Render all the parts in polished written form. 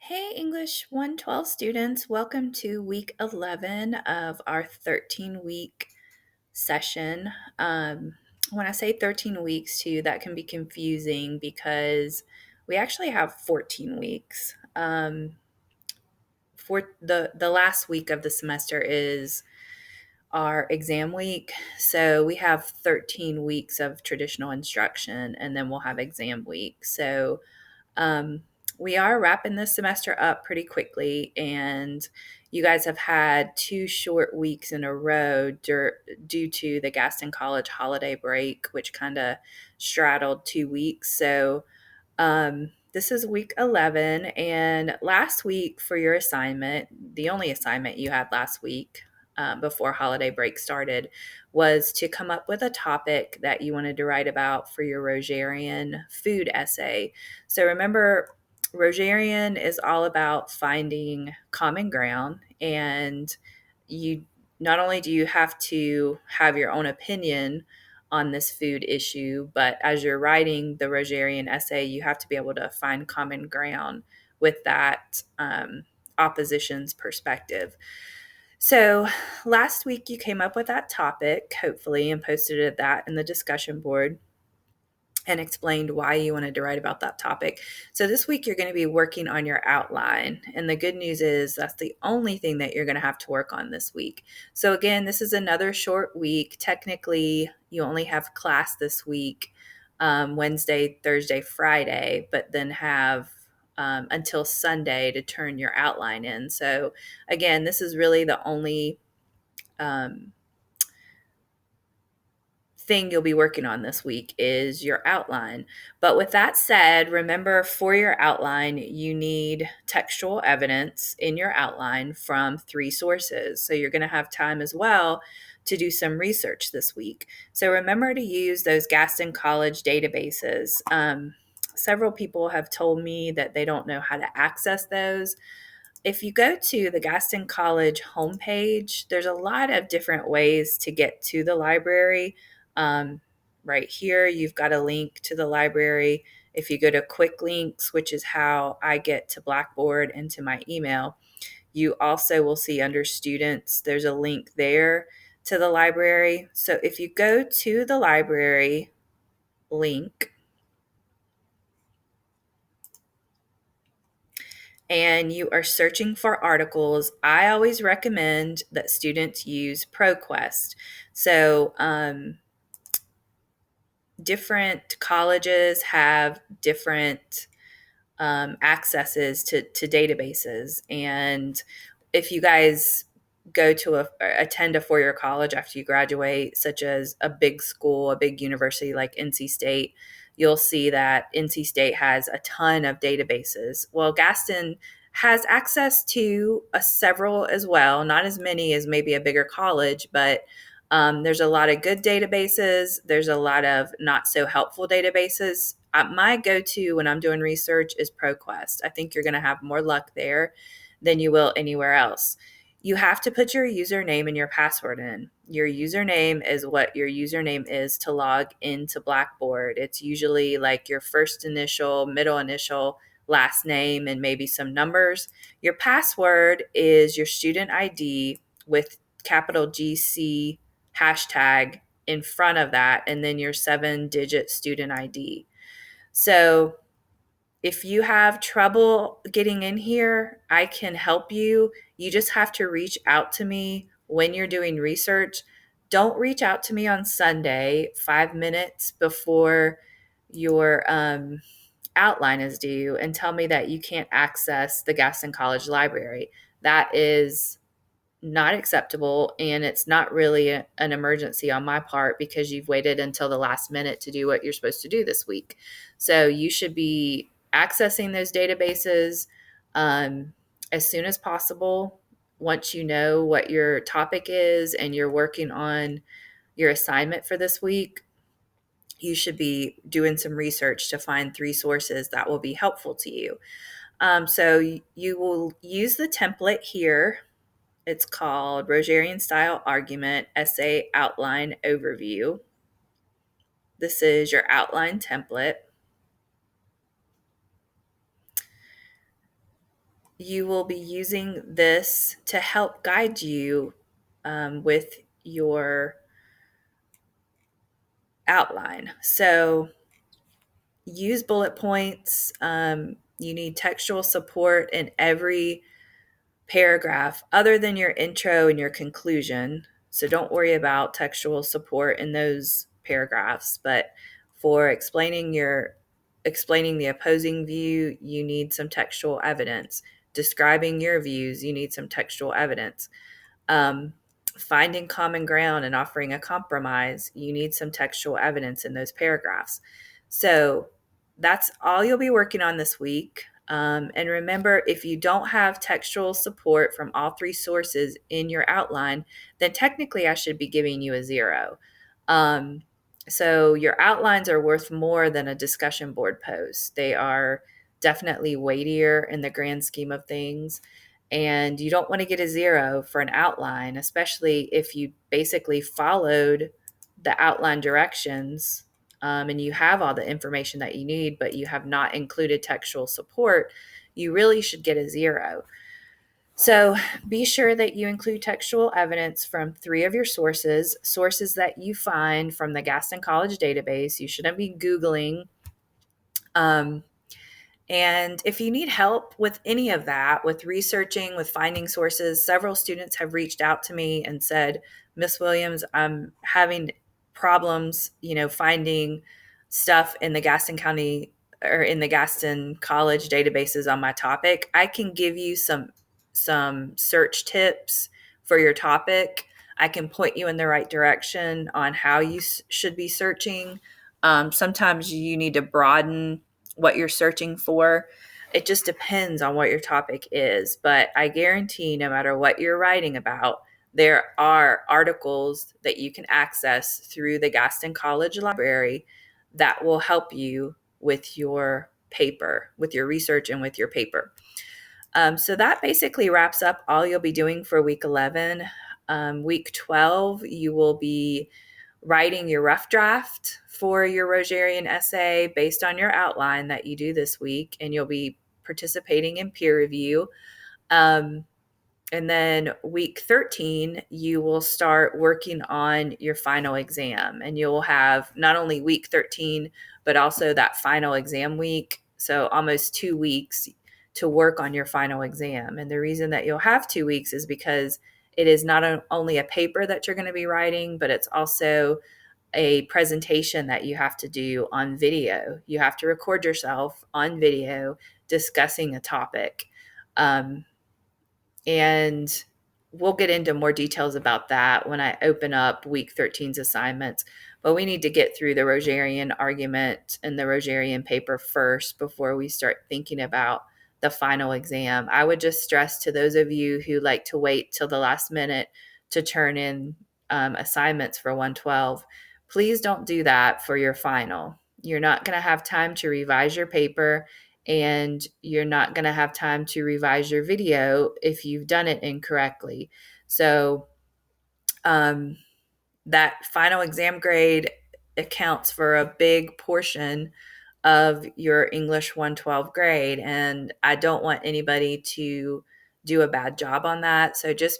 Hey, English 112 students, welcome to week 11 of our 13-week session. When I say 13 weeks, too, that can be confusing because we actually have 14 weeks. For the last week of the semester is our exam week. So we have 13 weeks of traditional instruction, and then we'll have exam week. So um, we are wrapping this semester up pretty quickly, and you guys have had 2 short weeks in a row due to the Gaston College holiday break, which kind of straddled 2 weeks. So this is week 11, and last week for your assignment, the only assignment you had last week before holiday break started, was to come up with a topic that you wanted to write about for your Rogerian food essay. So remember, Rogerian is all about finding common ground, and you not only do you have to have your own opinion on this food issue, but as you're writing the Rogerian essay, you have to be able to find common ground with that opposition's perspective. So last week you came up with that topic, hopefully, and posted that in the discussion board and explained why you wanted to write about that topic. So this week you're going to be working on your outline. And the good news is that's the only thing that you're going to have to work on this week. So again, this is another short week. Technically, you only have class this week, Wednesday, Thursday, Friday, but then have until Sunday to turn your outline in. So again, this is really the only um, thing you'll be working on this week is your outline. But with that said, remember for your outline, you need textual evidence in your outline from 3 sources. So you're going to have time as well to do some research this week. So remember to use those Gaston College databases. Several people have told me that they don't know how to access those. If you go to the Gaston College homepage, there's a lot of different ways to get to the library. Um, right here, you've got a link to the library. If you go to quick links, which is how I get to Blackboard and to my email, you also will see under students, there's a link there to the library. So if you go to the library link, and you are searching for articles, I always recommend that students use ProQuest. So, different colleges have different accesses to databases. And if you guys go to attend a four-year college after you graduate, such as a big school, a big university like NC State, you'll see that NC State has a ton of databases. Well, Gaston has access to several as well, not as many as maybe a bigger college, but there's a lot of good databases. There's a lot of not so helpful databases. My go to when I'm doing research is ProQuest. I think you're going to have more luck there than you will anywhere else. You have to put your username and your password in. Your username is what your username is to log into Blackboard. It's usually like your first initial, middle initial, last name, and maybe some numbers. Your password is your student ID with capital GC hashtag in front of that, and then your 7-digit student ID. So if you have trouble getting in here, I can help you. You just have to reach out to me when you're doing research. Don't reach out to me on Sunday, 5 minutes before your outline is due, and tell me that you can't access the Gaston College library. That is not acceptable, and it's not really an emergency on my part because you've waited until the last minute to do what you're supposed to do this week. So you should be accessing those databases as soon as possible. Once you know what your topic is and you're working on your assignment for this week, you should be doing some research to find 3 sources that will be helpful to you. So you will use the template here. It's called Rogerian Style Argument Essay Outline Overview. This is your outline template. you will be using this to help guide you with your outline. So use bullet points. You need textual support in every paragraph other than your intro and your conclusion. So don't worry about textual support in those paragraphs, but for explaining the opposing view, you need some textual evidence. Describing your views, you need some textual evidence. Um, Finding common ground and offering a compromise, you need some textual evidence in those paragraphs. So that's all you'll be working on this week. And remember, if you don't have textual support from all three sources in your outline, then technically I should be giving you a 0. Um, so your outlines are worth more than a discussion board post. They are definitely weightier in the grand scheme of things. And you don't want to get a 0 for an outline, especially if you basically followed the outline directions and you have all the information that you need, but you have not included textual support. You really should get a 0. So be sure that you include textual evidence from 3 of your sources that you find from the Gaston College database. You shouldn't be Googling. And if you need help with any of that, with researching, with finding sources, several students have reached out to me and said, Miss Williams, I'm having problems, finding stuff in the Gaston County or in the Gaston College databases on my topic. I can give you some search tips for your topic. I can point you in the right direction on how you should be searching. Sometimes you need to broaden what you're searching for. It just depends on what your topic is. But I guarantee no matter what you're writing about, there are articles that you can access through the Gaston College Library that will help you with your paper, with your research and with your paper. So that basically wraps up all you'll be doing for week 11. Week 12, you will be writing your rough draft for your Rogerian essay based on your outline that you do this week, and you'll be participating in peer review. And then week 13, you will start working on your final exam, and you'll have not only week 13, but also that final exam week. So almost 2 weeks to work on your final exam. And the reason that you'll have 2 weeks is because it is not only a paper that you're going to be writing, but it's also a presentation that you have to do on video. You have to record yourself on video discussing a topic. And we'll get into more details about that when I open up week 13's assignments. But we need to get through the Rogerian argument and the Rogerian paper first before we start thinking about the final exam. I would just stress to those of you who like to wait till the last minute to turn in assignments for 112, please don't do that for your final. You're not going to have time to revise your paper, and you're not going to have time to revise your video if you've done it incorrectly. So that final exam grade accounts for a big portion of your English 112 grade, and I don't want anybody to do a bad job on that. So just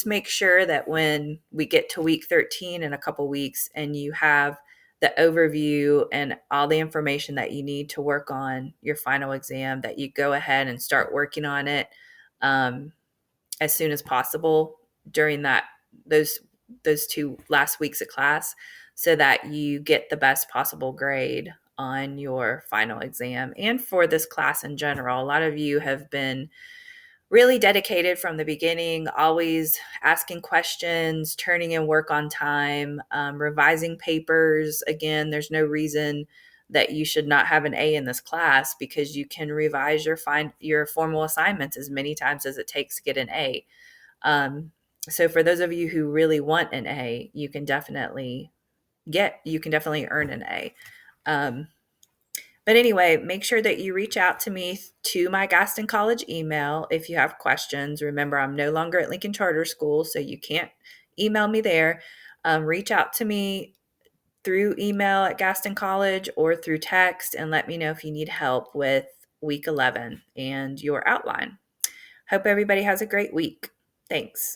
make sure that when we get to week 13 in a couple weeks and you have the overview and all the information that you need to work on your final exam, that you go ahead and start working on it as soon as possible during those 2 last weeks of class, so that you get the best possible grade on your final exam and for this class in general. A lot of you have been really dedicated from the beginning, always asking questions, turning in work on time, revising papers. Again, there's no reason that you should not have an A in this class, because you can revise your formal assignments as many times as it takes to get an A. So for those of you who really want an A, you can definitely earn an A. But anyway, make sure that you reach out to me to my Gaston College email if you have questions. Remember, I'm no longer at Lincoln Charter School, so you can't email me there. Reach out to me through email at Gaston College or through text, and let me know if you need help with week 11 and your outline. Hope everybody has a great week. Thanks.